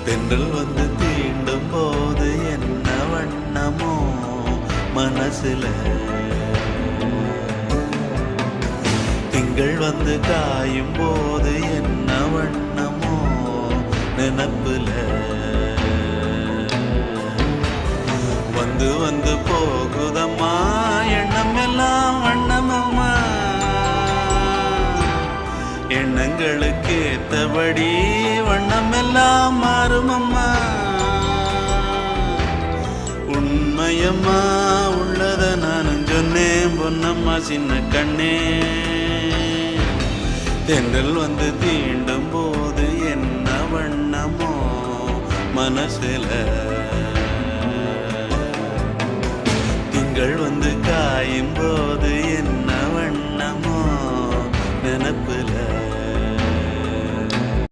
தென்றல் வந்து தீண்டும் போது என்ன வண்ணமோ மனசுல, திங்கள் வந்து காயும் போது என்ன வண்ணமோ நினப்புல, வந்து வந்து போகுதம்மா எண்ணம் எல்லாம் வண்ணமம்மா, எண்ணங்களுக்கு ஏத்தபடி வண்ணம் எல்லாம் மாறுமம்மா. உண்மையம்மா உள்ளத நானும் சொன்னேன் பொன்னம்மா சின்ன கண்ணே, தென்றல் வந்து தீண்டும் போது என்ன வண்ணமோ மனசுல, திங்கள் வந்து காயும் போது